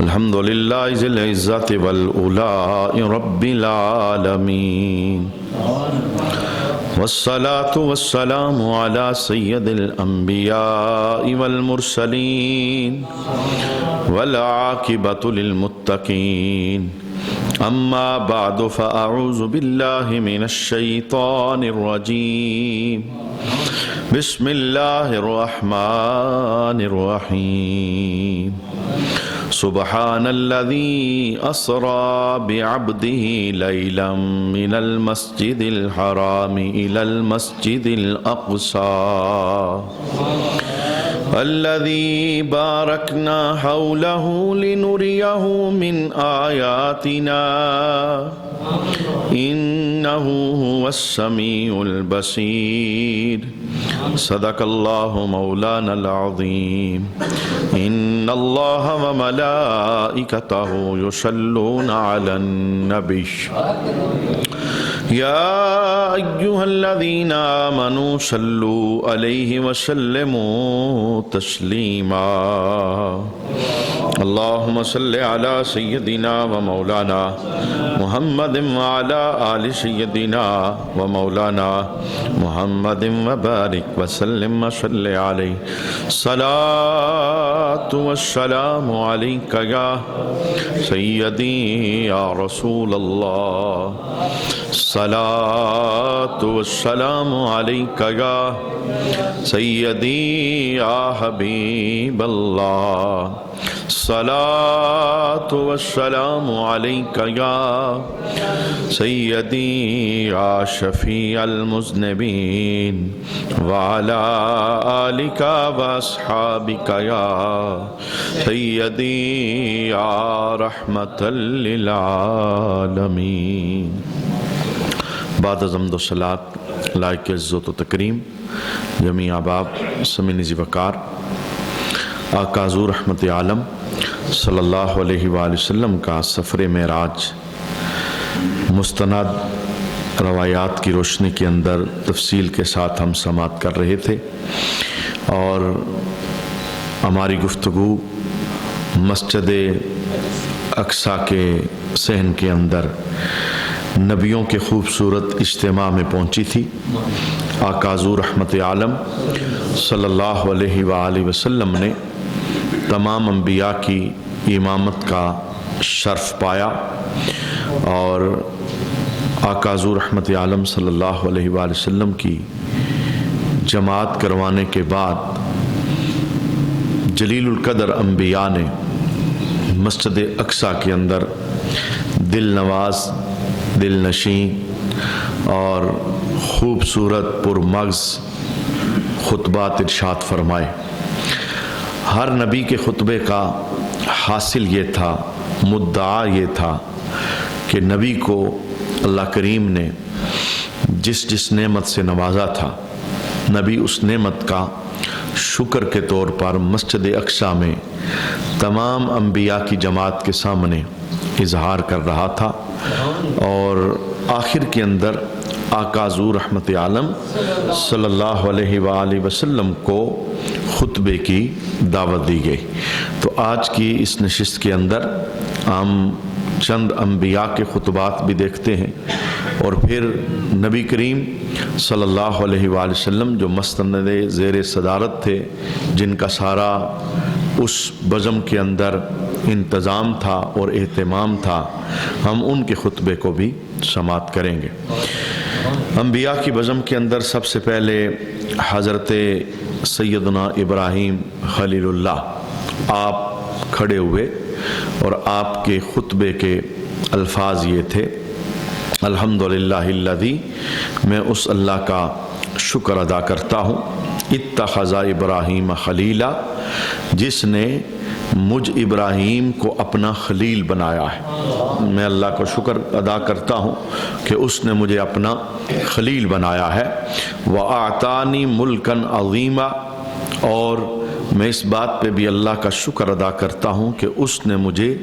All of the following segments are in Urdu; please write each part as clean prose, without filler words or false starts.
الحمد للہ ذی العزت والعلاء رب العالمین والصلاة والسلام على سید الانبیاء والمرسلین والعاقبۃ للمتقین اما بعد فاعوذ باللہ من الشیطان الرجیم بسم اللہ الرحمن الرحیم سبحان الذي أسرى بعبده ليلا من المسجد الحرام إلى المسجد الأقصى الذي باركنا حوله لنريه من آياتنا إنه هو السميع البصير صدق الله مولانا العظيم إن الله وملائكته يصلون على النبي يا أيها الذين آمنوا صلوا عليه وسلموا تسليما اللهم صل على سيدنا ومولانا محمد وعلى آل سيدنا ومولانا محمد وبارك وسلم وصل عليه الصلاة والسلام عليك يا سيدي يا رسول الله الصلاة والسلام عليك يا سيدي يا حبيب الله الصلاة والسلام عليك يا سيدي يا شفيع المذنبين وعلى آلك وأصحابك يا سيدي يا رحمة للعالمين بعد از حمد و صلات لائق عزت و تکریم جمیع احباب سمعین ذی وقار آقا حضور رحمت عالم صلی اللہ علیہ وآلہ وسلم کا سفر معراج مستند روایات کی روشنی کے اندر تفصیل کے ساتھ ہم سماعت کر رہے تھے، اور ہماری گفتگو مسجد اقصیٰ کے صحن کے اندر نبیوں کے خوبصورت اجتماع میں پہنچی تھی۔ آقا حضور رحمت عالم صلی اللہ علیہ وآلہ وسلم نے تمام انبیاء کی امامت کا شرف پایا، اور آقا حضور رحمت عالم صلی اللہ علیہ وآلہ وسلم کی جماعت کروانے کے بعد جلیل القدر انبیاء نے مسجد اقصیٰ کے اندر دل نواز، دل نشین اور خوبصورت پرمغز خطبات ارشاد فرمائے۔ ہر نبی کے خطبے کا حاصل یہ تھا، مدعا یہ تھا کہ نبی کو اللہ کریم نے جس جس نعمت سے نوازا تھا، نبی اس نعمت کا شکر کے طور پر مسجد اقصیٰ میں تمام انبیاء کی جماعت کے سامنے اظہار کر رہا تھا، اور آخر کے اندر آقا حضور رحمت عالم صلی اللہ علیہ وآلہ وسلم کو خطبے کی دعوت دی گئی۔ تو آج کی اس نشست کے اندر ہم چند انبیاء کے خطبات بھی دیکھتے ہیں، اور پھر نبی کریم صلی اللہ علیہ وآلہ وسلم جو مستند زیر صدارت تھے، جن کا سارا اس بزم کے اندر انتظام تھا اور اہتمام تھا، ہم ان کے خطبے کو بھی سماعت کریں گے۔ انبیاء کی بزم کے اندر سب سے پہلے حضرت سیدنا ابراہیم خلیل اللہ آپ کھڑے ہوئے، اور آپ کے خطبے کے الفاظ یہ تھے: الحمدللہ الذی، میں اس اللہ کا شکر ادا کرتا ہوں، اتخذ ابراہیم خلیلا، جس نے مجھ ابراہیم کو اپنا خلیل بنایا ہے۔ میں اللہ کا شکر ادا کرتا ہوں کہ اس نے مجھے اپنا خلیل بنایا ہے۔ وَأَعْطَانِي مُلْكًا عَظِيمًا، اور میں اس بات پہ بھی اللہ کا شکر ادا کرتا ہوں کہ اس نے مجھے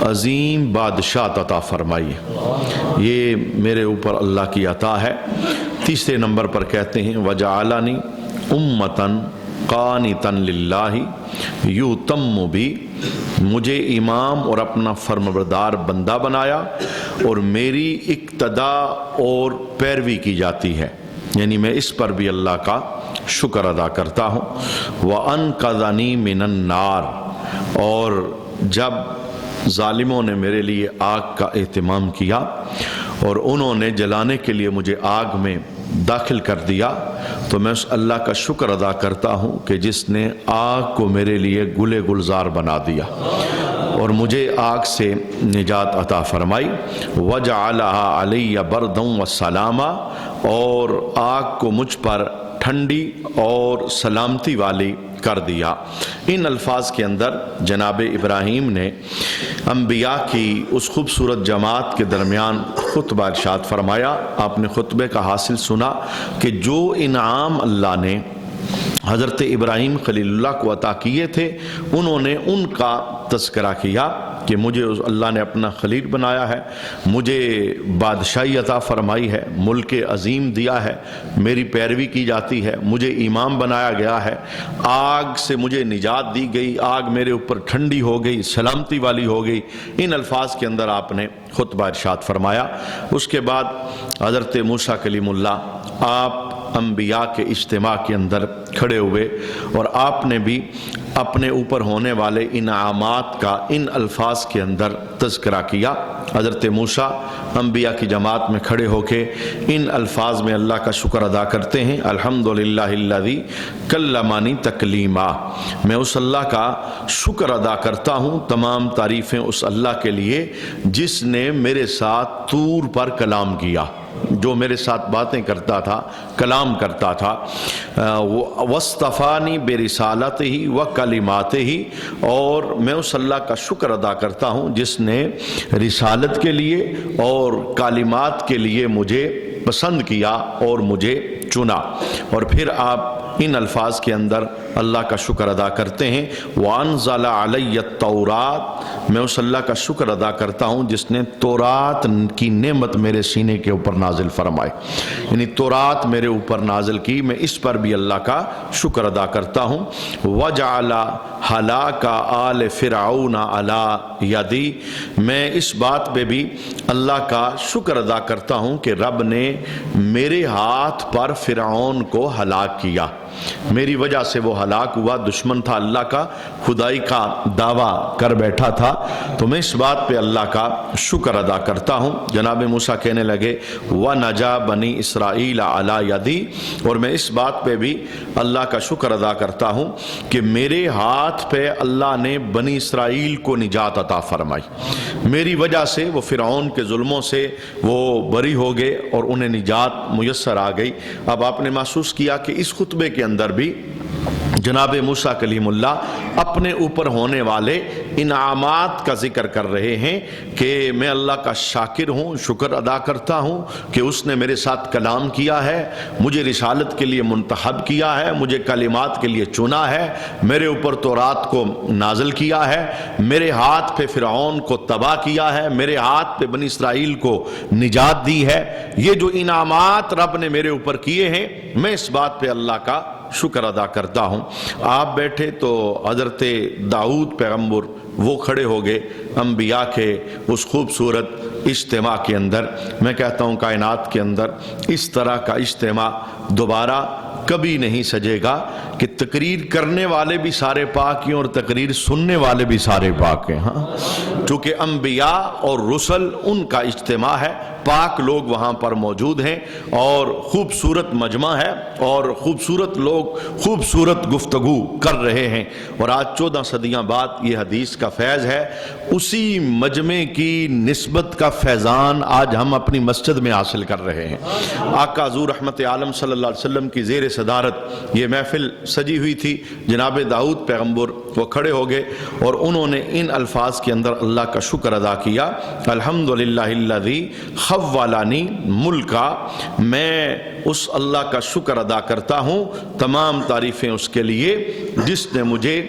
عظیم بادشاہت عطا فرمائی ہے، یہ میرے اوپر اللہ کی عطا ہے۔ تیسرے نمبر پر کہتے ہیں وَجَعَلَنِي أُمَّةً قانتن للہ یؤتم بی، مجھے امام اور اپنا فرمانبردار بندہ بنایا اور میری اقتدا اور پیروی کی جاتی ہے، یعنی میں اس پر بھی اللہ کا شکر ادا کرتا ہوں۔ وَأَنْقَذَنِي مِنَ النَّارِ، اور جب ظالموں نے میرے لیے آگ کا اہتمام کیا اور انہوں نے جلانے کے لیے مجھے آگ میں داخل کر دیا، تو میں اس اللہ کا شکر ادا کرتا ہوں کہ جس نے آگ کو میرے لیے گلے گلزار بنا دیا اور مجھے آگ سے نجات عطا فرمائی۔ وَجَعَلَهَا عَلَيَّ بَرْدًا وَسَلَامًا، اور آگ کو مجھ پر ٹھنڈی اور سلامتی والی کر دیا۔ ان الفاظ کے اندر جناب ابراہیم نے انبیاء کی اس خوبصورت جماعت کے درمیان خطبہ ارشاد فرمایا۔ آپ نے خطبے کا حاصل سنا کہ جو انعام اللہ نے حضرت ابراہیم خلیل اللہ کو عطا کیے تھے، انہوں نے ان کا تذکرہ کیا کہ مجھے اللہ نے اپنا خلیل بنایا ہے، مجھے بادشاہی عطا فرمائی ہے، ملک عظیم دیا ہے، میری پیروی کی جاتی ہے، مجھے امام بنایا گیا ہے، آگ سے مجھے نجات دی گئی، آگ میرے اوپر ٹھنڈی ہو گئی، سلامتی والی ہو گئی۔ ان الفاظ کے اندر آپ نے خطبہ ارشاد فرمایا۔ اس کے بعد حضرت موسیٰ کلیم اللہ آپ انبیاء کے اجتماع کے اندر کھڑے ہوئے اور آپ نے بھی اپنے اوپر ہونے والے انعامات کا ان الفاظ کے اندر تذکرہ کیا۔ حضرت موسیٰ انبیاء کی جماعت میں کھڑے ہو کے ان الفاظ میں اللہ کا شکر ادا کرتے ہیں، الحمدللہ الذی کلمانی تکلیما، میں اس اللہ کا شکر ادا کرتا ہوں، تمام تعریفیں اس اللہ کے لیے جس نے میرے ساتھ طور پر کلام کیا، جو میرے ساتھ باتیں کرتا تھا، کلام کرتا تھا۔ وَاصْطَفَانِي بِرِسَالَتِهِ وَكَلِمَاتِهِ، اور میں اس اللہ کا شکر ادا کرتا ہوں جس نے رسالت کے لیے اور کلمات کے لیے مجھے پسند کیا اور مجھے چنا۔ اور پھر آپ ان الفاظ کے اندر اللہ کا شکر ادا کرتے ہیں، وَأَنزَلَ عَلَيَّ التَّوْرَاتَ، میں اس اللہ کا شکر ادا کرتا ہوں جس نے تورات کی نعمت میرے سینے کے اوپر نازل فرمائے، یعنی تورات میرے اوپر نازل کی، میں اس پر بھی اللہ کا شکر ادا کرتا ہوں۔ وَجَعَلَ هَلَاكَ آلِ فِرْعَوْنَ عَلَى يَدِي، میں اس بات پہ بھی اللہ کا شکر ادا کرتا ہوں کہ رب نے میرے ہاتھ پر فرعون کو ہلاک کیا، میری وجہ سے وہ ہلاک ہوا، دشمن تھا اللہ کا، خدائی کا دعویٰ کر بیٹھا تھا، تو میں اس بات پہ اللہ کا شکر ادا کرتا ہوں۔ جناب موسیٰ کہنے لگے وَنَجَا بَنِي إِسْرَائِيلَ عَلَى يَدِي، اور میں اس بات پہ بھی اللہ کا شکر ادا کرتا ہوں کہ میرے ہاتھ پہ اللہ نے بنی اسرائیل کو نجات عطا فرمائی، میری وجہ سے وہ فرعون کے ظلموں سے وہ بری ہو گئے اور انہیں نجات میسر آ گئی۔ اب آپ نے محسوس کیا کہ اس خطبے کے اندر بھی جناب موسیٰ کلیم اللہ اپنے اوپر ہونے والے انعامات کا ذکر کر رہے ہیں کہ میں اللہ کا شاکر ہوں، شکر ادا کرتا ہوں کہ اس نے میرے ساتھ کلام کیا ہے، مجھے رسالت کے لیے منتخب کیا ہے، مجھے کلمات کے لیے چنا ہے، میرے اوپر تورات کو نازل کیا ہے، میرے ہاتھ پہ فرعون کو تباہ کیا ہے، میرے ہاتھ پہ بنی اسرائیل کو نجات دی ہے۔ یہ جو انعامات رب نے میرے اوپر کیے ہیں، میں اس بات پہ اللہ کا شکر ادا کرتا ہوں۔ آپ بیٹھے تو حضرت داؤد پیغمبر وہ کھڑے ہو گئے انبیاء کے اس خوبصورت اجتماع کے اندر۔ میں کہتا ہوں کائنات کے اندر اس طرح کا اجتماع دوبارہ کبھی نہیں سجے گا کہ تقریر کرنے والے بھی سارے پاک ہیں اور تقریر سننے والے بھی سارے پاک ہیں۔ ہاں، چونکہ انبیاء اور رسل ان کا اجتماع ہے، پاک لوگ وہاں پر موجود ہیں اور خوبصورت مجمع ہے اور خوبصورت لوگ خوبصورت گفتگو کر رہے ہیں، اور آج 14 صدیاں بعد یہ حدیث کا فیض ہے، اسی مجمع کی نسبت کا فیضان آج ہم اپنی مسجد میں حاصل کر رہے ہیں۔ آقا حضور رحمت عالم صلی اللہ علیہ وسلم کی زیر صدارت یہ محفل سجی ہوئی تھی، جناب داؤد پیغمبر وہ کھڑے ہو گئے اور انہوں نے ان الفاظ کے اندر اللہ کا شکر ادا کیا، الحمدللہ الذی خولانی ملکا، میں اس اللہ کا شکر ادا کرتا ہوں، تمام تعریفیں اس کے لیے جس نے مجھے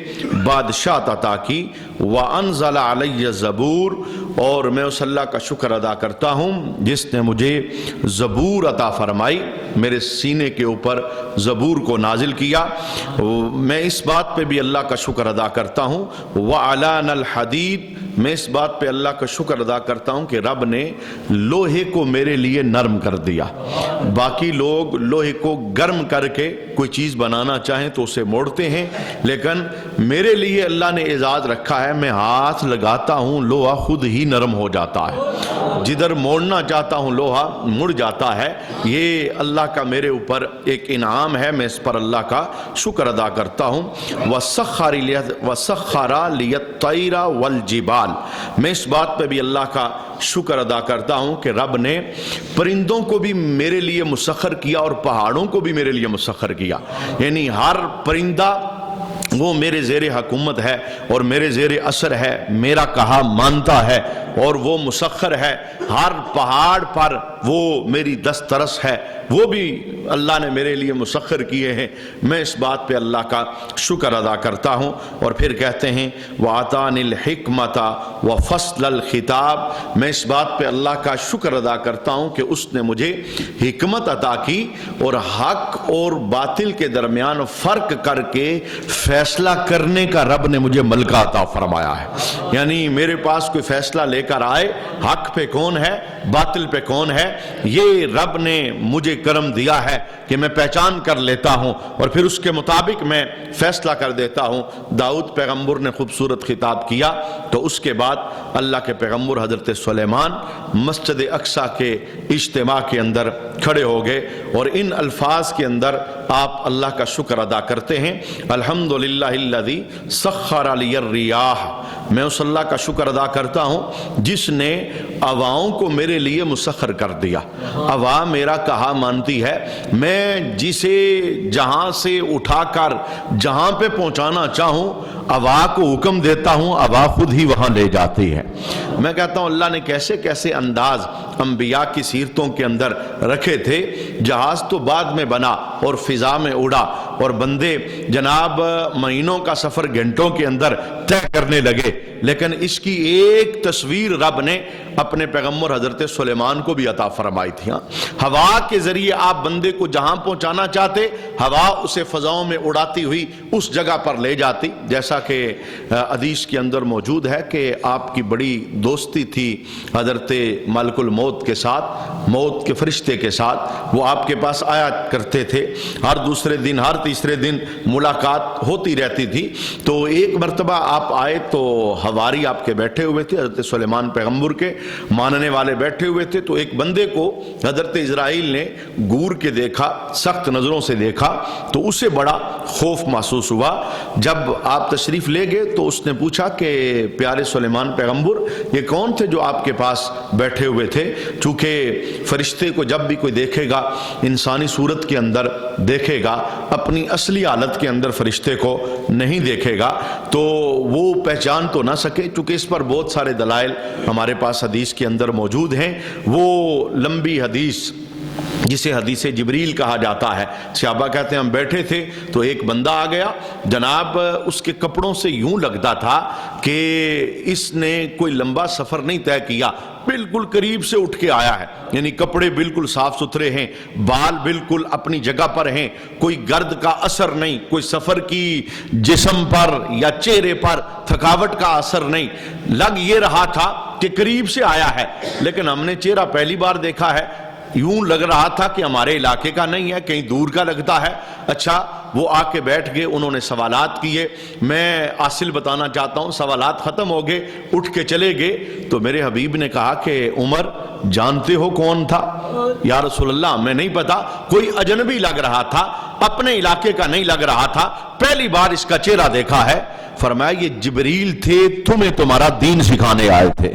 بادشاہت عطا کی، وَأَنزَلَ عَلَيَّ زبور، اور میں اس اللہ کا شکر ادا کرتا ہوں جس نے مجھے زبور عطا فرمائی، میرے سینے کے اوپر زبور کو نازل کیا۔ میں اس بات پہ بھی اللہ کا شکر ادا کرتا ہوں، وَعَلَانَ الْحَدِيدِ، میں اس بات پہ اللہ کا شکر ادا کرتا ہوں کہ رب نے لوہے کو میرے لیے نرم کر دیا۔ باقی لوگ لوہے کو گرم کر کے کوئی چیز بنانا چاہیں تو اسے موڑتے ہیں، لیکن میرے لیے اللہ نے اعزاز رکھا ہے، میں ہاتھ لگاتا ہوں لوہا خود ہی نرم ہو جاتا ہے، جدھر موڑنا چاہتا ہوں لوہا مڑ جاتا ہے۔ یہ اللہ کا میرے اوپر ایک انعام ہے، میں اس پر اللہ کا شکر ادا کرتا ہوں۔ وَسَخَّرَ لِيَ الطَّيْرَ وَالْجِبَالَ، میں اس بات پہ بھی اللہ کا شکر ادا کرتا ہوں کہ رب نے پرندوں کو بھی میرے لیے مسخر کیا اور پہاڑوں کو بھی میرے لیے مسخر کیا، یعنی ہر پرندہ وہ میرے زیر حکومت ہے اور میرے زیر اثر ہے، میرا کہا مانتا ہے اور وہ مسخر ہے۔ ہر پہاڑ پر وہ میری دسترس ہے، وہ بھی اللہ نے میرے لیے مسخر کیے ہیں۔ میں اس بات پہ اللہ کا شکر ادا کرتا ہوں۔ اور پھر کہتے ہیں وَآتَانِ الْحِکْمَةَ وَفَصْلَ الْخِطَابِ، میں اس بات پہ اللہ کا شکر ادا کرتا ہوں کہ اس نے مجھے حکمت عطا کی اور حق اور باطل کے درمیان فرق کر کے فیصلہ کرنے کا رب نے مجھے ملکہ عطا فرمایا ہے۔ یعنی میرے پاس کوئی فیصلہ لے کر آئے، حق پہ کون ہے باطل پہ کون ہے، یہ رب نے مجھے کرم دیا ہے کہ میں پہچان کر لیتا ہوں اور پھر اس کے مطابق میں فیصلہ کر دیتا ہوں۔ داؤد پیغمبر نے خوبصورت خطاب کیا تو اس کے بعد اللہ کے پیغمبر حضرت سلیمان مسجد اقصیٰ کے اجتماع کے اندر کھڑے ہو گئے اور ان الفاظ کے اندر آپ اللہ کا شکر ادا کرتے ہیں، الحمدللہ الذی سخر لی الریاح، میں اس اللہ کا شکر ادا کرتا ہوں جس نے ہواؤں کو میرے لیے مسخر کر دیا۔ ہوا میرا کہا مانتی ہے، میں جسے جہاں سے اٹھا کر جہاں پہ پہنچانا چاہوں ہوا کو حکم دیتا ہوں، ہوا خود ہی وہاں لے جاتی ہے۔ میں کہتا ہوں اللہ نے کیسے کیسے انداز انبیاء کی سیرتوں کے اندر رکھے تھے۔ جہاز تو بعد میں بنا اور فضا میں اڑا اور بندے جناب مہینوں کا سفر گھنٹوں کے اندر طے کرنے لگے، لیکن اس کی ایک تصویر رب نے اپنے پیغمبر حضرت سلیمان کو بھی عطا فرمائی تھی۔ ہوا کے ذریعے آپ بندے کو جہاں پہنچانا چاہتے، ہوا اسے فضاؤں میں اڑاتی ہوئی اس جگہ پر لے جاتی۔ جیسا کہ حدیث کے اندر موجود ہے کہ آپ کی بڑی دوستی تھی حضرت ملک الموت کے ساتھ، موت کے فرشتے کے ساتھ، وہ آپ کے پاس آیا کرتے تھے، ہر دوسرے دن ہر تیسرے دن ملاقات ہوتی رہتی تھی۔ تو ایک مرتبہ آپ آئے تو حواری آپ کے بیٹھے ہوئے تھے، حضرت سلیمان پیغمبر کے ماننے والے بیٹھے ہوئے تھے، تو ایک بندے کو حضرت اسرائیل نے گور کے دیکھا، سخت نظروں سے دیکھا تو اسے بڑا خوف محسوس ہوا۔ جب آپ تشریف لے گئے تو اس نے پوچھا کہ پیارے سلیمان پیغمبر یہ کون تھے جو آپ کے پاس بیٹھے ہوئے تھے؟ چونکہ فرشتے کو جب بھی کوئی دیکھے گا انسانی صورت کے اندر دیکھے گا، اپنی اصلی حالت کے اندر فرشتے کو نہیں دیکھے گا تو وہ پہچان تو نہ سکے، چونکہ اس پر بہت سارے دلائل ہمارے پاس حدیث کے اندر موجود ہیں۔ وہ لمبی حدیث جسے حدیث جبریل کہا جاتا ہے، صحابہ کہتے ہیں ہم بیٹھے تھے تو ایک بندہ آ گیا، جناب اس کے کپڑوں سے یوں لگتا تھا کہ اس نے کوئی لمبا سفر نہیں طے کیا، بالکل قریب سے اٹھ کے آیا ہے، یعنی کپڑے بالکل صاف ستھرے ہیں، بال بالکل اپنی جگہ پر ہیں، کوئی گرد کا اثر نہیں، کوئی سفر کی جسم پر یا چہرے پر تھکاوٹ کا اثر نہیں۔ لگ یہ رہا تھا کہ قریب سے آیا ہے، لیکن ہم نے چہرہ پہلی بار دیکھا ہے، یوں لگ رہا تھا کہ ہمارے علاقے کا نہیں ہے، کہیں دور کا لگتا ہے۔ اچھا وہ آ کے بیٹھ گئے، انہوں نے سوالات کیے، میں حاصل بتانا چاہتا ہوں، سوالات ختم ہو گئے، اٹھ کے چلے گئے تو میرے حبیب نے کہا کہ عمر جانتے ہو کون تھا؟ یا رسول اللہ میں نہیں پتا، کوئی اجنبی لگ رہا تھا، اپنے علاقے کا نہیں لگ رہا تھا، پہلی بار اس کا چہرہ دیکھا ہے۔ فرمایا یہ جبریل تھے، تمہیں تمہارا دین سکھانے آئے تھے۔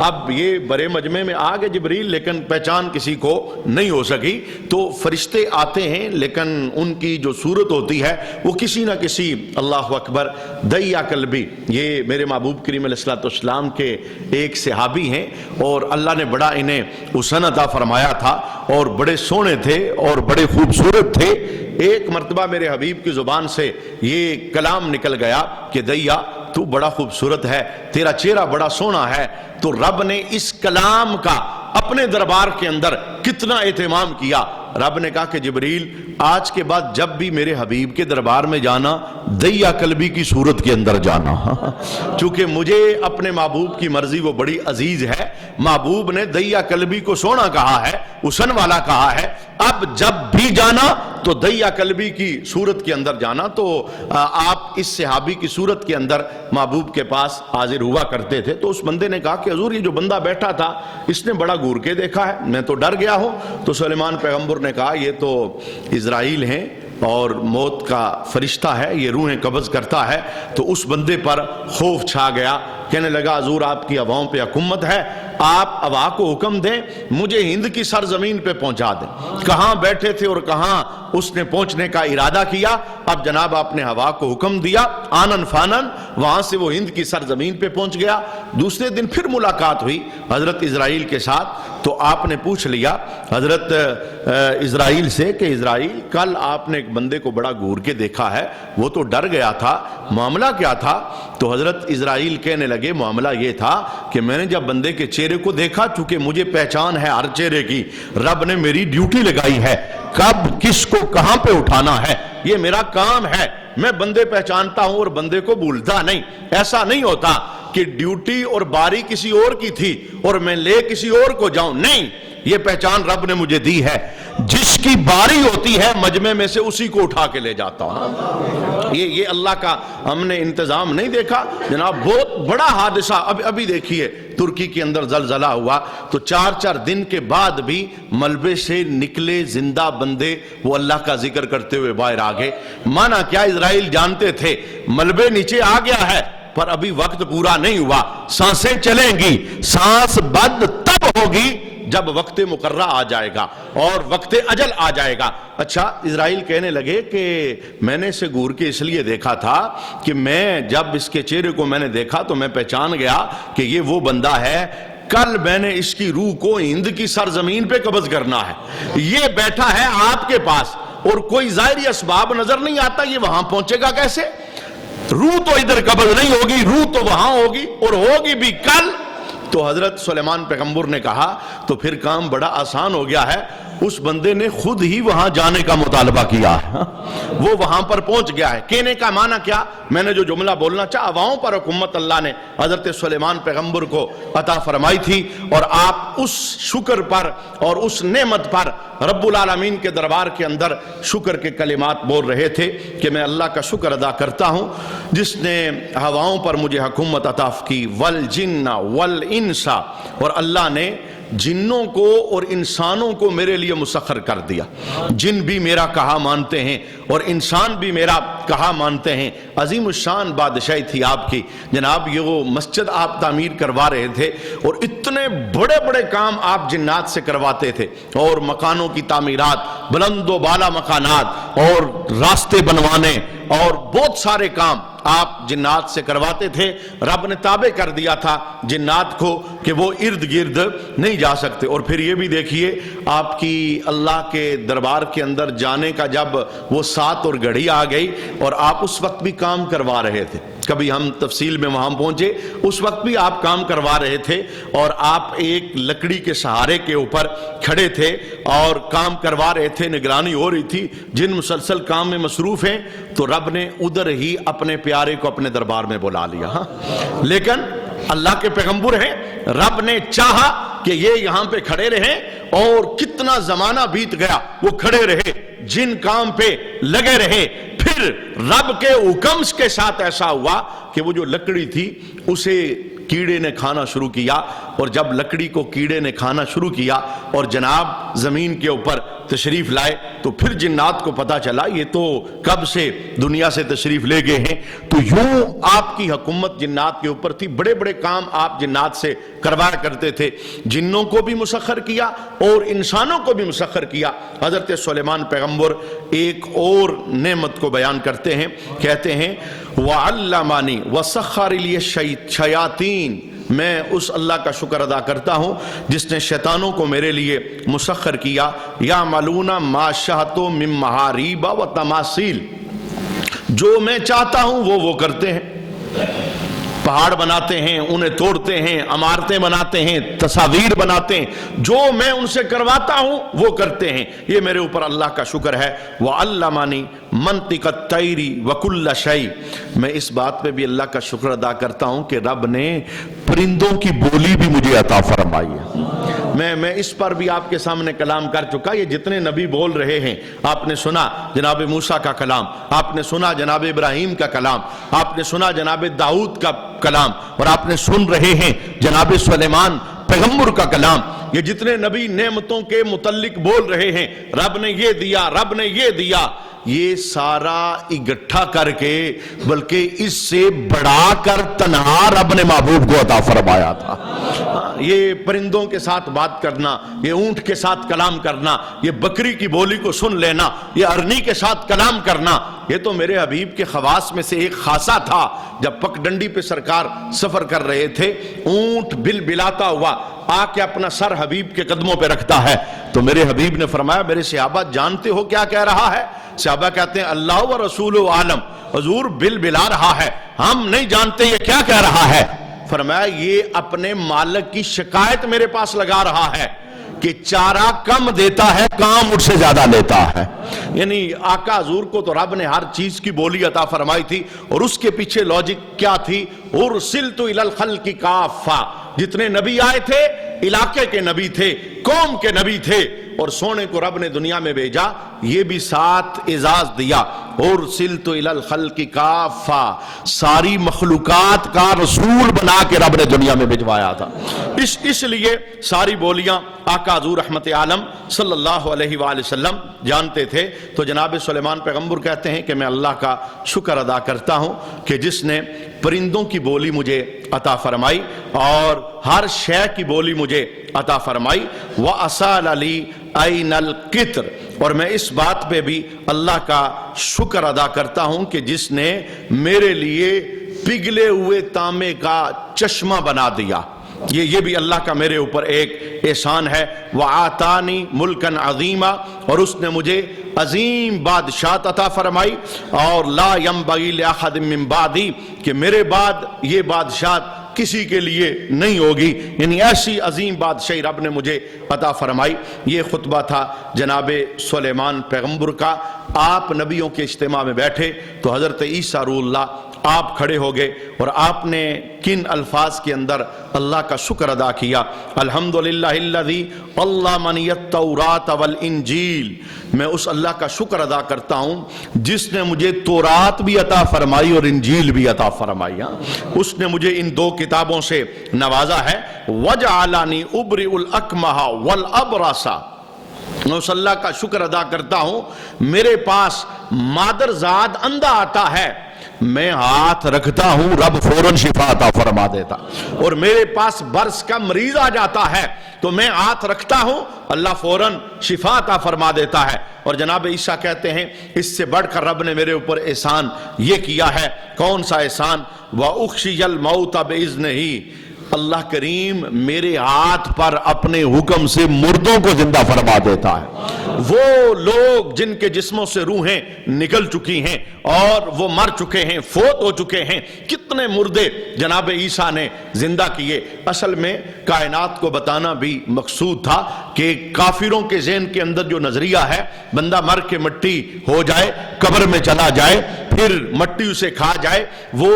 اب یہ بڑے مجمع میں آ گئے جبریل، لیکن پہچان کسی کو نہیں ہو سکی۔ تو فرشتے آتے ہیں لیکن ان کی جو صورت ہوتی ہے وہ کسی نہ کسی، اللہ اکبر، دیا قلبی، یہ میرے محبوب کریم علیہ الصلوۃ والسلام کے ایک صحابی ہیں، اور اللہ نے بڑا انہیں حسن عطا فرمایا تھا، اور بڑے سونے تھے اور بڑے خوبصورت تھے۔ ایک مرتبہ میرے حبیب کی زبان سے یہ کلام نکل گیا کہ دیا تو بڑا خوبصورت ہے، تیرا چہرہ بڑا سونا ہے۔ تو رب نے اس کلام کا اپنے دربار کے اندر کتنا اہتمام کیا۔ رب نے کہا کہ جبریل آج کے بعد جب بھی میرے حبیب کے دربار میں جانا، دیا قلبی کی صورت کے اندر جانا، چونکہ مجھے اپنے محبوب کی مرضی وہ بڑی عزیز ہے۔ محبوب نے دیا قلبی کو سونا کہا ہے، حسن والا کہا ہے، اب جب بھی جانا تو دیا قلبی کی صورت کے اندر جانا۔ تو آپ اس صحابی کی صورت کے اندر محبوب کے پاس حاضر ہوا کرتے تھے۔ تو اس بندے نے کہا کہ حضور یہ جو بندہ بیٹھا تھا اس نے بڑا گور کے دیکھا ہے، میں تو ڈر گیا ہوں۔ تو سلیمان پیغمبر نے کہا یہ تو اسرائیل ہیں اور موت کا فرشتہ ہے، یہ روحیں قبض کرتا ہے۔ تو اس بندے پر خوف چھا گیا، کہنے لگا حضور آپ کی ہواؤں پہ حکومت ہے، آپ ہوا کو حکم دیں مجھے ہند کی سرزمین پہ پہنچا دیں۔ کہاں بیٹھے تھے اور کہاں اس نے پہنچنے کا ارادہ کیا، اب جناب آپ نے ہوا کو حکم دیا، آنن فانن وہاں سے وہ ہند کی سرزمین پہ پہنچ گیا۔ دوسرے دن پھر ملاقات ہوئی حضرت اسرائیل کے ساتھ، تو آپ نے پوچھ لیا حضرت اسرائیل سے کہ اسرائیل کل آپ نے ایک بندے کو بڑا گور کے دیکھا ہے، وہ تو ڈر گیا تھا، معاملہ کیا تھا؟ تو حضرت اسرائیل کہنے لگے معاملہ یہ تھا کہ میں نے جب بندے کے چہرے کو دیکھا، چونکہ مجھے پہچان ہے ہر چہرے کی، رب نے میری ڈیوٹی لگائی ہے کب کس کو کہاں پہ اٹھانا ہے، یہ میرا کام ہے، میں بندے پہچانتا ہوں اور بندے کو بھولتا نہیں۔ ایسا نہیں ہوتا کہ ڈیوٹی اور باری کسی اور کی تھی اور میں لے کسی اور کو جاؤں، نہیں، یہ پہچان رب نے مجھے دی ہے، جس کی باری ہوتی ہے مجمع میں سے اسی کو اٹھا کے لے جاتا ہوں۔ یہ اللہ کا ہم نے انتظام نہیں دیکھا جناب، بہت بڑا حادثہ۔ ابھی دیکھیے ترکی کے اندر زلزلہ ہوا تو 4 دن کے بعد بھی ملبے سے نکلے زندہ بندے وہ اللہ کا ذکر کرتے ہوئے باہر آ گئے۔ مانا کیا، اسرائیل جانتے تھے ملبے نیچے آ گیا ہے پر ابھی وقت پورا نہیں ہوا، سانسیں چلیں گی، سانس بند تب ہوگی جب وقت مقررہ آ جائے گا اور وقت اجل آ جائے گا۔ اچھا، اسرائیل کہنے لگے کہ میں نے اسے گور کے اس لیے دیکھا تھا کہ میں جب اس کے چہرے کو میں نے دیکھا تو میں پہچان گیا کہ یہ وہ بندہ ہے، کل میں نے اس کی روح کو ہند کی سرزمین پہ قبض کرنا ہے، یہ بیٹھا ہے آپ کے پاس اور کوئی ظاہری اسباب نظر نہیں آتا، یہ وہاں پہنچے گا کیسے؟ روح تو ادھر قبض نہیں ہوگی، روح تو وہاں ہوگی اور ہوگی بھی کل۔ تو حضرت سلیمان پیغمبر نے کہا تو پھر کام بڑا آسان ہو گیا ہے، اس بندے نے خود ہی وہاں جانے کا مطالبہ کیا ہے، وہ وہاں پر پہنچ گیا ہے۔ کہنے کا معنی کیا، میں نے جو جملہ بولنا چاہا، ہواؤں پر حکومت اللہ نے حضرت سلیمان پیغمبر کو عطا فرمائی تھی، اور آپ اس شکر پر اور اس نعمت پر رب العالمین کے دربار کے اندر شکر کے کلمات بول رہے تھے کہ میں اللہ کا شکر ادا کرتا ہوں جس نے ہواؤں پر مجھے حکومت عطا کی، والجن والانس، اور اللہ نے جنوں کو اور انسانوں کو میرے لیے مسخر کر دیا۔ جن بھی میرا کہا مانتے ہیں اور انسان بھی میرا کہا مانتے ہیں۔ عظیم الشان بادشاہی تھی آپ کی جناب، یہ وہ مسجد آپ تعمیر کروا رہے تھے اور اتنے بڑے بڑے کام آپ جنات سے کرواتے تھے، اور مکانوں کی تعمیرات، بلند و بالا مکانات اور راستے بنوانے اور بہت سارے کام آپ جنات سے کرواتے تھے۔ رب نے تابع کر دیا تھا جنات کو کہ وہ ارد گرد نہیں جا سکتے۔ اور پھر یہ بھی دیکھیے آپ کی اللہ کے دربار کے اندر جانے کا جب وہ سات اور گھڑی آ گئی اور آپ اس وقت بھی کام کروا رہے تھے، کبھی ہم تفصیل میں وہاں پہنچے، اس وقت بھی آپ کام کروا رہے تھے اور آپ ایک لکڑی کے سہارے کے اوپر کھڑے تھے اور کام کروا رہے تھے، نگرانی ہو رہی تھی۔ جن مسلسل کام میں مصروف ہیں تو رب نے ادھر ہی اپنے پیارے کو اپنے دربار میں بلا لیا۔ لیکن اللہ کے پیغمبر ہیں، رب نے چاہا کہ یہ یہاں پہ کھڑے رہیں، اور کتنا زمانہ بیت گیا وہ کھڑے رہے، جن کام پہ لگے رہے۔ پھر رب کے حکم کے ساتھ ایسا ہوا کہ وہ جو لکڑی تھی اسے کیڑے نے کھانا شروع کیا، اور جب لکڑی کو کیڑے نے کھانا شروع کیا اور جناب زمین کے اوپر تشریف لائے تو پھر جنات کو پتا چلا یہ تو کب سے دنیا سے تشریف لے گئے ہیں. تو یوں آپ کی حکومت جنات کے اوپر تھی، بڑے بڑے کام آپ جنات سے کروایا کرتے تھے. جنوں کو بھی مسخر کیا اور انسانوں کو بھی مسخر کیا. حضرت سلیمان پیغمبر ایک اور نعمت کو بیان کرتے ہیں، کہتے ہیں وَعَلَّمَنِي وَسَخَّرَ لِيَ الشَّيَاطِينَ، میں اس اللہ کا شکر ادا کرتا ہوں جس نے شیطانوں کو میرے لیے مسخر کیا. یعملون ما شئت من محاریب و تماثیل، جو میں چاہتا ہوں وہ کرتے ہیں. پہاڑ بناتے ہیں، انہیں توڑتے ہیں، عمارتیں بناتے ہیں، تصاویر بناتے ہیں، جو میں ان سے کرواتا ہوں وہ کرتے ہیں. یہ میرے اوپر اللہ کا شکر ہے. وَعَلَّمَنِي مَنطِقَ الطَّيْرِ وَكُلَّ شَيْءٍ، میں اس بات پہ بھی اللہ کا شکر ادا کرتا ہوں کہ رب نے پرندوں کی بولی بھی مجھے عطا فرمائی ہے. میں اس پر بھی آپ کے سامنے کلام کر چکا. یہ جتنے نبی بول رہے ہیں، آپ نے سنا جناب موسیٰ کا کلام، آپ نے سنا جناب ابراہیم کا کلام، آپ نے سنا جناب داؤد کا کلام، اور آپ نے سن رہے ہیں جناب سلیمان پیغمبر کا کلام. یہ جتنے نبی نعمتوں کے متعلق بول رہے ہیں، رب نے یہ دیا، رب نے یہ دیا، یہ سارا اکٹھا کر کے بلکہ اس سے بڑھا کر تنہا رب نے محبوب کو عطا فرمایا تھا. یہ پرندوں کے ساتھ بات کرنا، یہ اونٹ کے ساتھ کلام کرنا، یہ بکری کی بولی کو سن لینا، یہ ارنی کے ساتھ کلام کرنا، یہ تو میرے حبیب کے خواص میں سے ایک خاصہ تھا. جب پک ڈنڈی پہ سرکار سفر کر رہے تھے، اونٹ بل بلاتا ہوا آ کے اپنا سر حبیب کے قدموں پہ رکھتا ہے، تو میرے حبیب نے فرمایا میرے صحابہ جانتے ہو کیا کہہ رہا ہے؟ صحابہ کہتے ہیں اللہ و رسول عالم، حضور بل بلا رہا ہے، ہم نہیں جانتے یہ کیا کہہ رہا ہے. فرمایا یہ اپنے مالک کی شکایت میرے پاس لگا رہا ہے کہ چارہ کم دیتا ہے، کام مجھ سے زیادہ لیتا ہے. یعنی آقا حضور کو تو رب نے ہر چیز کی بولی عطا فرمائی تھی، اور اس کے پیچھے لاجک کیا تھی؟ ارسلت الی الخلق کافہ، جتنے نبی آئے تھے علاقے کے نبی تھے، قوم کے نبی تھے، اور سونے کو رب نے دنیا میں بھیجا، یہ بھی ساتھ اعزاز دیا. ارسلت الی الخلق کافہ، ساری مخلوقات کا رسول بنا کے رب نے دنیا میں بھجوایا تھا. اس لیے ساری بولیاں آقا حضور رحمت عالم صلی اللہ علیہ وآلہ وسلم جانتے تھے. تو جناب سلیمان پیغمبر کہتے ہیں کہ میں اللہ کا شکر ادا کرتا ہوں کہ جس نے پرندوں کی بولی مجھے عطا فرمائی اور ہر شے کی بولی مجھے عطا فرمائی. وَأَسَالَ لِي أَيْنَ الْقِطْرِ، اور میں اس بات پہ بھی اللہ کا شکر ادا کرتا ہوں کہ جس نے میرے لیے پگھلے ہوئے تانبے کا چشمہ بنا دیا. یہ بھی اللہ کا میرے اوپر ایک احسان ہے. وَآتَانِي مُلْكًا عَظِيمًا، اور اس نے مجھے عظیم بادشاہت عطا فرمائی. اور لا ينبغي لأحد من بعدی، کہ میرے بعد یہ بادشاہت کسی کے لیے نہیں ہوگی. یعنی ایسی عظیم بادشاہی رب نے مجھے عطا فرمائی. یہ خطبہ تھا جناب سلیمان پیغمبر کا. آپ نبیوں کے اجتماع میں بیٹھے تو حضرت عیسیٰ روح اللہ آپ کھڑے ہو گئے، اور آپ نے کن الفاظ کے اندر اللہ کا شکر ادا کیا؟ الحمدللہ الذی علمنی التوراۃ والانجیل، میں اس اللہ کا شکر ادا کرتا ہوں جس نے مجھے تورات بھی عطا فرمائی اور انجیل بھی عطا فرمائی. اس نے مجھے ان دو کتابوں سے نوازا ہے. وجعلنی ابرئ الاکمہ والابرص، میں اس اللہ کا شکر ادا کرتا ہوں میرے پاس مادر زاد اندھا آتا ہے، میں ہاتھ رکھتا ہوں رب فوراً شفا عطا فرما دیتا. اور میرے پاس برس کا مریض آ جاتا ہے تو میں ہاتھ رکھتا ہوں اللہ فوراً شفا عطا فرما دیتا ہے. اور جناب عیسیٰ کہتے ہیں اس سے بڑھ کر رب نے میرے اوپر احسان یہ کیا ہے. کون سا احسان؟ وَأُخْشِيَ الْمَوْتَ بِإِذْنِهِ، اللہ کریم میرے ہاتھ پر اپنے حکم سے مردوں کو زندہ فرما دیتا ہے. وہ لوگ جن کے جسموں سے روحیں نکل چکی ہیں اور وہ مر چکے ہیں، فوت ہو چکے ہیں، کتنے مردے جناب عیسیٰ نے زندہ کیے. اصل میں کائنات کو بتانا بھی مقصود تھا کہ کافروں کے ذہن کے اندر جو نظریہ ہے بندہ مر کے مٹی ہو جائے، قبر میں چلا جائے، پھر مٹی اسے کھا جائے، وہ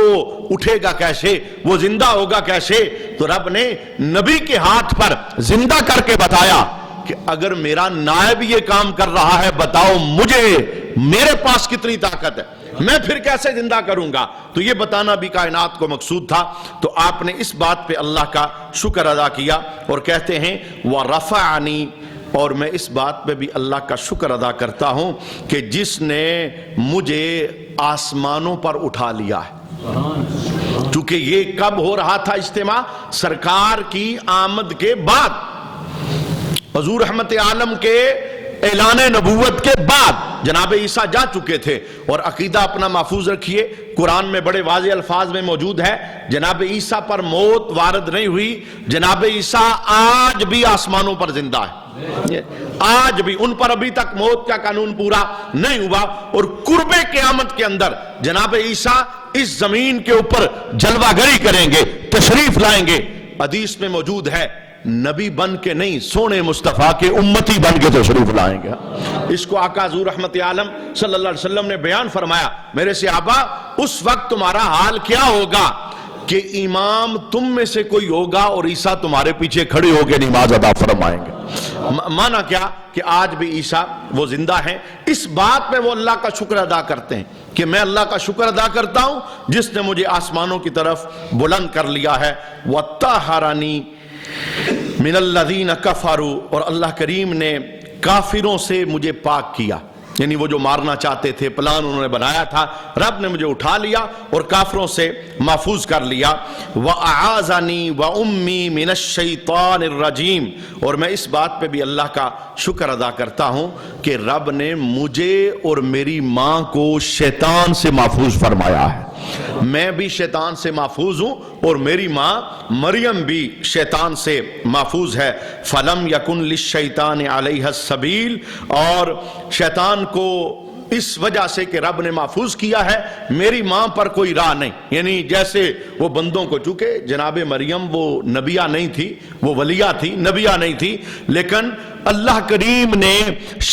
اٹھے گا کیسے، وہ زندہ ہوگا کیسے؟ تو رب نے نبی کے ہاتھ پر زندہ کر کے بتایا کہ اگر میرا نائب یہ کام کر رہا ہے، بتاؤ مجھے میرے پاس کتنی طاقت ہے، میں پھر کیسے زندہ کروں گا؟ تو یہ بتانا بھی کائنات کو مقصود تھا. تو آپ نے اس بات پہ اللہ کا شکر ادا کیا اور کہتے ہیں وَرَفَعَنِي اور میں اس بات پہ بھی اللہ کا شکر ادا کرتا ہوں کہ جس نے مجھے آسمانوں پر اٹھا لیا ہے. چونکہ یہ کب ہو رہا تھا اجتماع؟ سرکار کی آمد کے بعد، حضور رحمت عالم کے اعلان نبوت کے بعد جناب عیسیٰ جا چکے تھے. اور عقیدہ اپنا محفوظ رکھیے، قرآن میں بڑے واضح الفاظ میں موجود ہے، جناب عیسیٰ پر موت وارد نہیں ہوئی. جناب عیسیٰ آج بھی آسمانوں پر زندہ ہے، آج بھی ان پر ابھی تک موت کا قانون پورا نہیں ہوا. اور قرب قیامت کے اندر جناب عیسیٰ اس زمین کے اوپر جلوہ گری کریں گے، تشریف لائیں گے. حدیث میں موجود ہے نبی بن کے نہیں، سونے مصطفیٰ کے امتی بن کے تشریف لائیں گے. اس کو آقا حضور رحمت عالم صلی اللہ علیہ وسلم نے بیان فرمایا، میرے صحابہ اس وقت تمہارا حال کیا ہوگا کہ امام تم میں سے کوئی ہوگا اور عیسیٰ تمہارے پیچھے کھڑے ہو کے نماز ادا فرمائیں گے. مانا کیا کہ آج بھی عیسیٰ وہ زندہ ہیں. اس بات پہ وہ اللہ کا شکر ادا کرتے ہیں کہ میں اللہ کا شکر ادا کرتا ہوں جس نے مجھے آسمانوں کی طرف بلند کر لیا ہے. وَطَّهَّرَنِي من الذین کفروا، اور اللہ کریم نے کافروں سے مجھے پاک کیا. یعنی وہ جو مارنا چاہتے تھے، پلان انہوں نے بنایا تھا، رب نے مجھے اٹھا لیا اور کافروں سے محفوظ کر لیا. وَأَعَاذَنِي وَأُمِّي مِنَ الشَّيْطَانِ الرَّجِيمِ، اور میں اس بات پہ بھی اللہ کا شکر ادا کرتا ہوں کہ رب نے مجھے اور میری ماں کو شیطان سے محفوظ فرمایا ہے. میں بھی شیطان سے محفوظ ہوں اور میری ماں مریم بھی شیطان سے محفوظ ہے. فَلَمْ يَكُنْ لِلشَّيْطَانِ عَلَيْهَا السَّبِيلِ، اور شیطان کو اس وجہ سے کہ رب نے محفوظ کیا ہے میری ماں پر کوئی راہ نہیں. یعنی جیسے وہ بندوں کو، چونکہ جناب مریم وہ نبیہ نہیں تھی، وہ ولیہ تھی، نبیہ نہیں تھی، لیکن اللہ کریم نے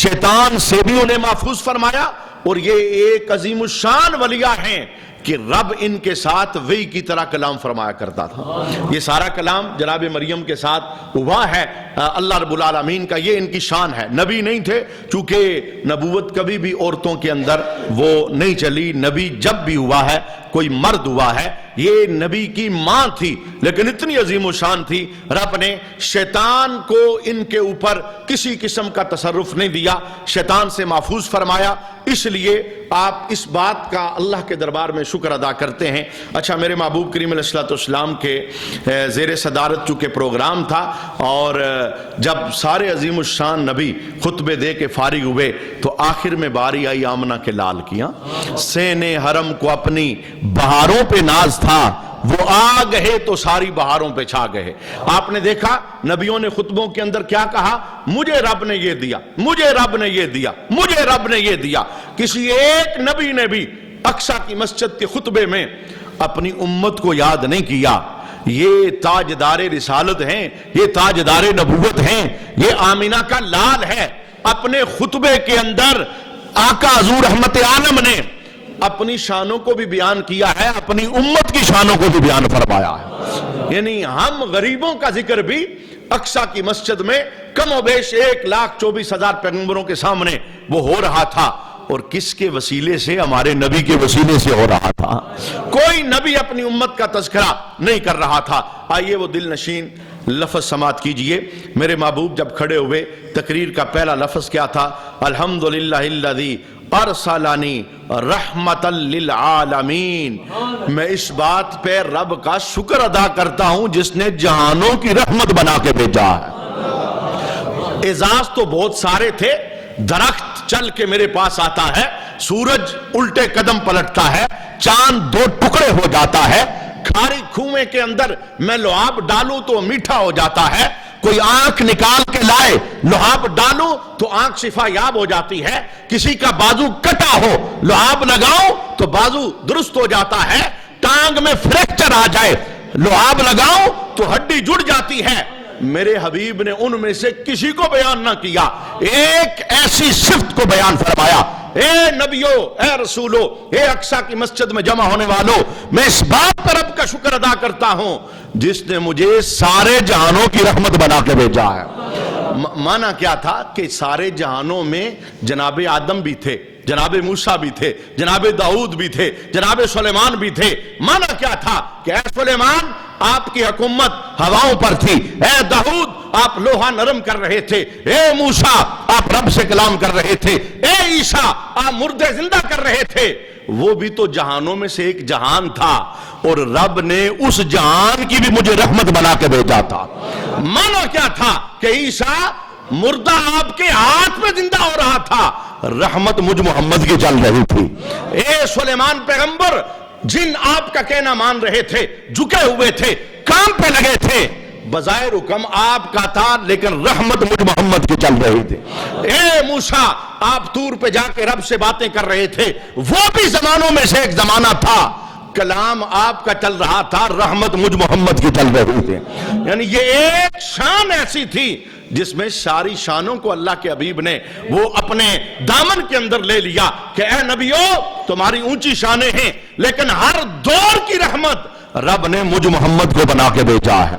شیطان سے بھی انہیں محفوظ فرمایا. اور یہ ایک عظیم الشان ولیہ ہیں کہ رب ان کے ساتھ وحی کی طرح کلام فرمایا کرتا تھا. یہ سارا کلام جناب مریم کے ساتھ ہوا ہے. اللہ رب العالمین کا یہ ان کی شان ہے. نبی نہیں تھے، چونکہ نبوت کبھی بھی عورتوں کے اندر وہ نہیں چلی. نبی جب بھی ہوا ہے کوئی مرد ہوا ہے. یہ نبی کی ماں تھی لیکن اتنی عظیم و شان تھی، رب نے شیطان کو ان کے اوپر کسی قسم کا تصرف نہیں دیا، شیطان سے محفوظ فرمایا. اس لیے آپ اس بات کا اللہ کے دربار میں شکر ادا کرتے ہیں. اچھا، میرے محبوب کریم علیہ السلام کے زیر صدارت چونکہ پروگرام تھا، اور جب سارے عظیم الشان نبی خطبے دے کے فارغ ہوئے تو آخر میں باری آئی آمنہ کے لال کی. سینے حرم کو اپنی بہاروں پہ ناز تھا، وہ آ گئے تو ساری بہاروں پہ چھا گئے. آپ نے دیکھا نبیوں نے خطبوں کے اندر کیا کہا؟ مجھے رب نے یہ دیا، مجھے رب نے یہ دیا، مجھے رب نے یہ دیا. کسی ایک نبی نے بھی اقصی کی مسجد کے خطبے میں اپنی امت کو یاد نہیں کیا. یہ تاجدار رسالت ہیں، یہ تاجدار نبوت ہیں، یہ آمینہ کا لال ہے. اپنے خطبے کے اندر آقا حضور رحمت عالم نے اپنی شانوں کو بھی بیان کیا ہے، اپنی امت کی شانوں کو بھی بیان فرمایا ہے. یعنی ہم غریبوں کا ذکر بھی اقصی کی مسجد میں کم و بیش 1,24,000 پیغمبروں کے سامنے وہ ہو رہا تھا. اور کس کے وسیلے سے؟ ہمارے نبی کے وسیلے سے ہو رہا تھا. کوئی نبی اپنی امت کا تذکرہ نہیں کر رہا تھا. آئیے وہ دل نشین لفظ سماعت کیجئے. میرے محبوب جب کھڑے ہوئے تقریر کا پہلا لفظ کیا تھا؟ الحمدللہ الذی ارسلانی رحمتا للعالمین. میں اس بات پہ رب کا شکر ادا کرتا ہوں جس نے جہانوں کی رحمت بنا کے بھیجا ہے. اعزاز تو بہت سارے تھے. درخت چل کے میرے پاس آتا ہے، سورج الٹے قدم پلٹتا ہے، چاند 2 ٹکڑے ہو جاتا ہے، کھاری کنویں کے اندر میں لعاب ڈالوں تو میٹھا ہو جاتا ہے، کوئی آنکھ نکال کے لائے لعاب ڈالوں تو آنکھ شفا یاب ہو جاتی ہے، کسی کا بازو کٹا ہو لعاب لگاؤ تو بازو درست ہو جاتا ہے، ٹانگ میں فریکچر آ جائے لعاب لگاؤ تو ہڈی جڑ جاتی ہے. میرے حبیب نے ان میں سے کسی کو بیان نہ کیا، ایک ایسی صفت کو بیان فرمایا. اے نبیو، اے رسولو، اے اقصی کی مسجد میں جمع ہونے والو، میں اس بات پر رب کا شکر ادا کرتا ہوں جس نے مجھے سارے جہانوں کی رحمت بنا کے بھیجا ہے. مانا کیا تھا کہ سارے جہانوں میں جناب آدم بھی تھے، جناب موسیٰ بھی تھے، جناب داؤد بھی تھے، جناب سلیمان بھی تھے. مانا کیا تھا کہ اے سلیمان آپ کی حکومت ہواؤں پر تھی، اے داؤد آپ لوہا نرم کر رہے تھے، اے موسیٰ آپ رب سے کلام کر رہے تھے، اے عیسیٰ آپ مردے زندہ کر رہے تھے۔ وہ بھی تو جہانوں میں سے ایک جہان تھا، اور رب نے اس جہان کی بھی مجھے رحمت بنا کے بھیجا تھا۔ مانا کیا تھا کہ عیسیٰ مردہ آپ کے ہاتھ میں زندہ ہو رہا تھا، رحمت مجھ محمد کی چل رہی تھی۔ اے سلیمان پیغمبر، جن آپ کا کہنا مان رہے تھے، جھکے ہوئے تھے، کام پہ لگے تھے، بظاہر حکم آپ کا تھا لیکن رحمت مجھ محمد کی چل رہی تھی۔ اے موسیٰ آپ طور پہ جا کے رب سے باتیں کر رہے تھے، وہ بھی زمانوں میں سے ایک زمانہ تھا، کلام آپ کا چل رہا تھا، رحمت مجھ محمد کی چل رہی تھی۔ یعنی یہ ایک شان ایسی تھی جس میں ساری شانوں کو اللہ کے حبیب نے وہ اپنے دامن کے اندر لے لیا کہ اے نبیو تمہاری اونچی شانیں ہیں، لیکن ہر دور کی رحمت رب نے مجھ محمد کو بنا کے بھیجا ہے۔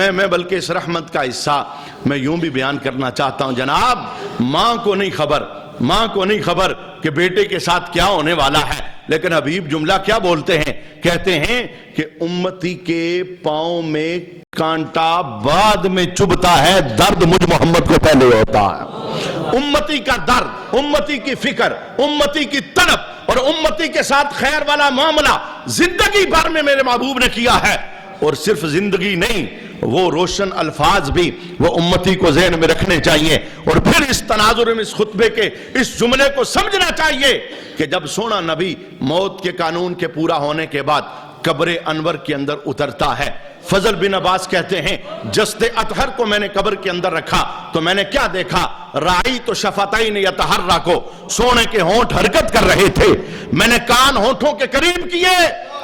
میں بلکہ اس رحمت کا حصہ میں یوں بھی بیان کرنا چاہتا ہوں، جناب ماں کو نہیں خبر کہ بیٹے کے ساتھ کیا ہونے والا ہے، لیکن حبیب جملہ کیا بولتے ہیں، کہتے ہیں کہ امتی کے پاؤں میں کانٹا بعد میں چبھتا ہے، درد مجھ محمد کو پہلے ہوتا ہے۔ امتی کا درد، امتی کی فکر، امتی کی طلب اور امتی کے ساتھ خیر والا معاملہ زندگی بھر میں میرے محبوب نے کیا ہے، اور صرف زندگی نہیں، وہ روشن الفاظ بھی وہ امتی کو ذہن میں رکھنے چاہیے، اور پھر اس تناظر میں اس خطبے کے اس جملے کو سمجھنا چاہیے کہ جب سونا نبی موت کے قانون کے پورا ہونے کے بعد قبر انور کے اندر اترتا ہے، فضل بن عباس کہتے ہیں جسد اطہر کو میں نے قبر کے اندر رکھا تو میں نے کیا دیکھا، رائی تو شفتین یتحرکو، سونے کے ہونٹ حرکت کر رہے تھے، میں نے کان ہونٹوں کے قریب کیے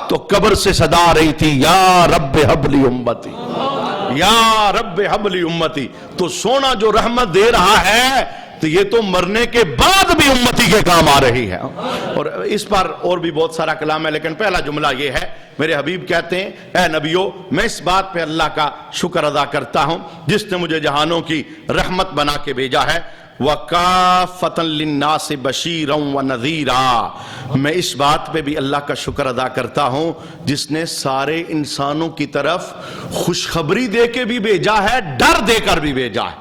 تو قبر سے صدا آ رہی تھی، یا رب حب لی امتی، یا رب حب لی امتی۔ تو سونا جو رحمت دے رہا ہے تو یہ تو مرنے کے بعد بھی امتی کے کام آ رہی ہے۔ اور اس پر اور بھی بہت سارا کلام ہے، لیکن پہلا جملہ یہ ہے، میرے حبیب کہتے ہیں اے نبیو میں اس بات پہ اللہ کا شکر ادا کرتا ہوں جس نے مجھے جہانوں کی رحمت بنا کے بھیجا ہے، وَكَافَةً لِلنَّاسِ بَشِيرًا وَنَذِيرًا، میں اس بات پہ بھی اللہ کا شکر ادا کرتا ہوں جس نے سارے انسانوں کی طرف خوشخبری دے کے بھی بھیجا ہے، ڈر دے کر بھی بھیجا ہے۔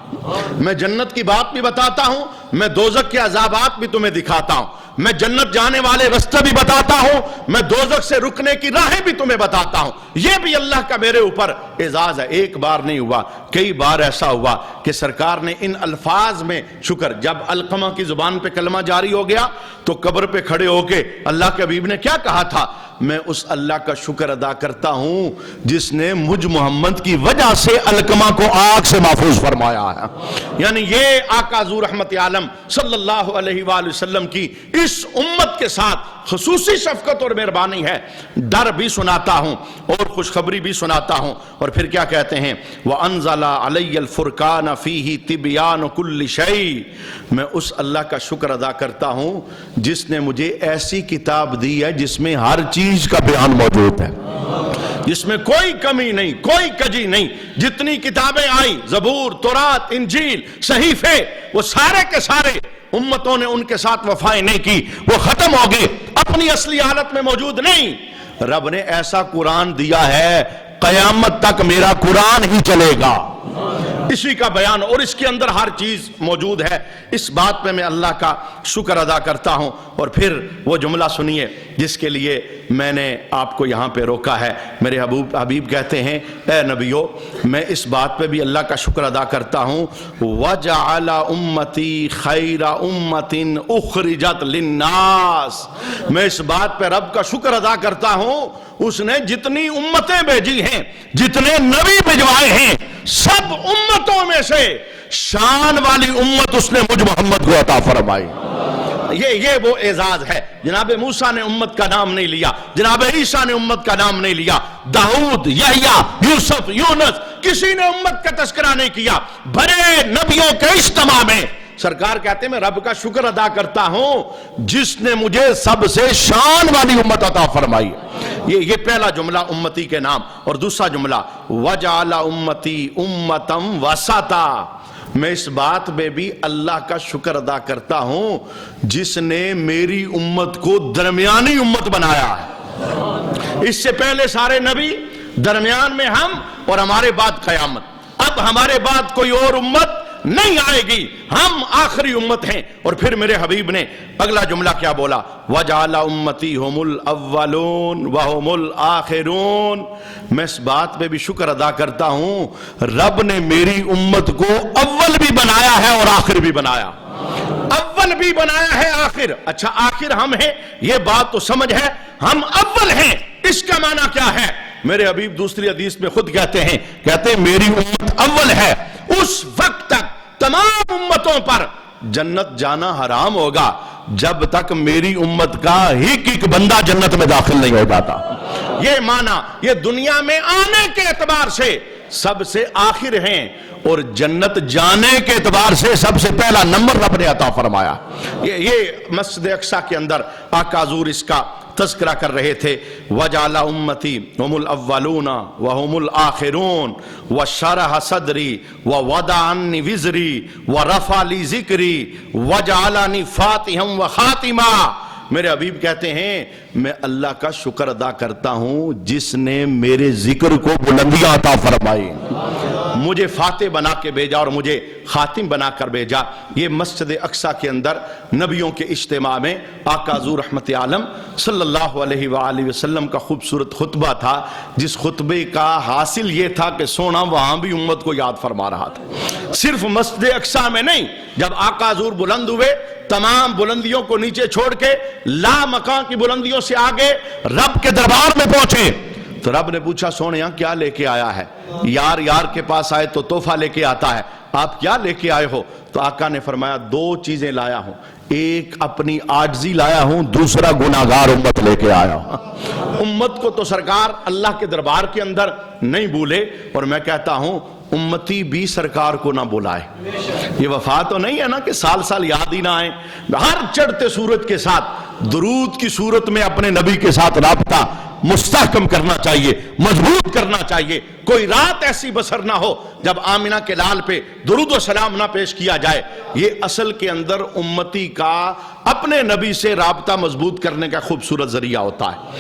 میں جنت کی بات بھی بتاتا ہوں، میں دوزخ کے عذابات بھی تمہیں دکھاتا ہوں، میں جنت جانے والے راستے بھی بتاتا ہوں، میں دوزخ سے رکنے کی راہیں بھی تمہیں بتاتا ہوں۔ یہ بھی اللہ کا میرے اوپر اعزاز ہے۔ ایک بار نہیں ہوا، کئی بار ایسا ہوا کہ سرکار نے ان الفاظ میں شکر، جب علقمہ کی زبان پہ کلمہ جاری ہو گیا تو قبر پہ کھڑے ہو کے اللہ کے حبیب نے کیا کہا تھا، میں اس اللہ کا شکر ادا کرتا ہوں جس نے مجھ محمد کی وجہ سے علقمہ کو آگ سے محفوظ فرمایا ہے۔ یعنی یہ آقا حضور رحمت عالم صلی اللہ علیہ وآلہ وسلم کی اس امت کے ساتھ خصوصی شفقت اور مہربانی ہے۔ ڈر بھی سناتا ہوں اور خوشخبری بھی سناتا ہوں، اور پھر کیا کہتے ہیں، وَأَنزَلَ عَلَيَّ الْفُرْقَانَ فِيهِ تِبْيَانُ كُلِّ شَيْءٍ، میں اس اللہ کا شکر ادا کرتا ہوں جس نے مجھے ایسی کتاب دی ہے جس میں ہر چیز کا بیان موجود ہے، جس میں کوئی کمی نہیں، کوئی کجی نہیں۔ جتنی کتابیں آئیں، زبور، تورات، انجیل، صحیفے، وہ سارے کے سارے امتوں نے ان کے ساتھ وفائیں نہیں کی، وہ ختم ہو گئے، اپنی اصلی حالت میں موجود نہیں۔ رب نے ایسا قرآن دیا ہے قیامت تک میرا قرآن ہی چلے گا، اسی کا بیان، اور اس کے اندر ہر چیز موجود ہے۔ اس بات پہ میں اللہ کا شکر ادا کرتا ہوں۔ اور پھر وہ جملہ سنیے جس کے لیے میں نے آپ کو یہاں پہ روکا ہے۔ میرے حبیب کہتے ہیں اے نبیو میں اس بات پہ بھی اللہ کا شکر ادا کرتا ہوں، وَجَعَلَ أُمَّتِي خَيْرَ أُمَّةٍ أُخْرِجَتْ لِلنَّاسِ، میں اس بات پہ رب کا شکر ادا کرتا ہوں اس نے جتنی امتیں بھیجی ہیں، جتنے نبی بھجوائے ہیں، سب امتوں میں سے شان والی امت اس نے مجھ محمد کو عطا فرمائی۔ یہ وہ اعزاز ہے۔ جناب موسیٰ نے امت کا نام نہیں لیا، جناب عیسیٰ نے امت کا نام نہیں لیا، داؤد، یحییٰ، یوسف، یونس، کسی نے امت کا تذکرہ نہیں کیا۔ بڑے نبیوں کے اجتماع میں سرکار کہتے ہیں میں رب کا شکر ادا کرتا ہوں جس نے مجھے سب سے شان والی امت عطا فرمائی۔ یہ پہلا جملہ امتی کے نام، اور دوسرا جملہ وَجَعَلَ أُمَّتِي أُمَّةً وَسَطًا، میں اس بات میں بھی اللہ کا شکر ادا کرتا ہوں جس نے میری امت کو درمیانی امت بنایا ہے۔ اس سے پہلے سارے نبی، درمیان میں ہم، اور ہمارے بعد قیامت۔ اب ہمارے بعد کوئی اور امت نہیں آئے گی، ہم آخری امت ہیں۔ اور پھر میرے حبیب نے اگلا جملہ کیا بولا؟ وَجَعَلَ أُمَّتِي هُمُ الْأَوَّلُونَ وَهُمُ الْآخِرُونَ۔ میں اس بات پہ بھی شکر ادا کرتا ہوں، رب نے میری امت کو اول بھی بنایا ہے اور آخر بھی بنایا، اول بھی بنایا ہے آخر۔ اچھا آخر ہم ہیں، یہ بات تو سمجھ ہے، ہم اول ہیں، اس کا معنی کیا ہے؟ میرے حبیب دوسری حدیث میں خود کہتے ہیں میری امت اول ہے، اس وقت تک تمام امتوں پر جنت جانا حرام ہوگا جب تک میری امت کا ایک بندہ جنت میں داخل نہیں ہو جاتا۔ یہ معنی یہ دنیا میں آنے کے اعتبار سے سب سے آخر ہیں اور جنت جانے کے اعتبار سے سب سے پہلا نمبر رب نے عطا فرمایا۔ یہ مسجد اقصی کے اندر آقا حضور اس کا تذکرہ کر رہے تھے، وَجَعَلَ أُمَّتِي هُمُ الْأَوَّلُونَ وَهُمُ الْآخِرُونَ وَشَرَحَ صَدْرِي وَوَضَعَ عَنِّي وِزْرِي وَرَفَعَ لِي ذِكْرِي وَجَعَلَنِي فَاتِحًا وَخَاتِمًا۔ میرے حبیب کہتے ہیں میں اللہ کا شکر ادا کرتا ہوں جس نے میرے ذکر کو بلندیاں عطا فرمائی، مجھے فاتح بنا کے بھیجا اور مجھے خاتم بنا کر بھیجا۔ یہ مسجد اقصی کے اندر نبیوں کے اجتماع میں آقا حضور رحمت عالم صلی اللہ علیہ وآلہ وسلم کا خوبصورت خطبہ تھا، جس خطبے کا حاصل یہ تھا کہ سونا وہاں بھی امت کو یاد فرما رہا تھا، صرف مسجد اقصی میں نہیں۔ جب آقا حضور بلند ہوئے، تمام بلندیوں کو نیچے چھوڑ کے لا مکان کی بلندیوں سے آگے رب کے دربار میں پہنچے تو رب نے پوچھا سونیا کیا لے کے آیا ہے؟ یار یار کے پاس آئے تو تحفہ لے کے آتا ہے، آپ کیا لے کے آئے ہو؟ تو آقا نے فرمایا دو چیزیں لایا ہوں، ایک اپنی عاجزی لایا ہوں، دوسرا گناہگار امت لے کے آیا ہوں۔ امت کو تو سرکار اللہ کے دربار کے اندر نہیں بھولے، اور میں کہتا ہوں امتی بھی سرکار کو نہ بلائے۔ یہ وفا تو نہیں ہے نا کہ سال سال یاد ہی نہ آئے، ہر چڑھتے سورج کے ساتھ درود کی صورت میں اپنے نبی کے ساتھ رابطہ مستحکم کرنا چاہیے، مضبوط کرنا چاہیے۔ کوئی رات ایسی بسر نہ ہو جب آمنہ کے لال پہ درود و سلام نہ پیش کیا جائے۔ یہ اصل کے اندر امتی کا اپنے نبی سے رابطہ مضبوط کرنے کا خوبصورت ذریعہ ہوتا ہے۔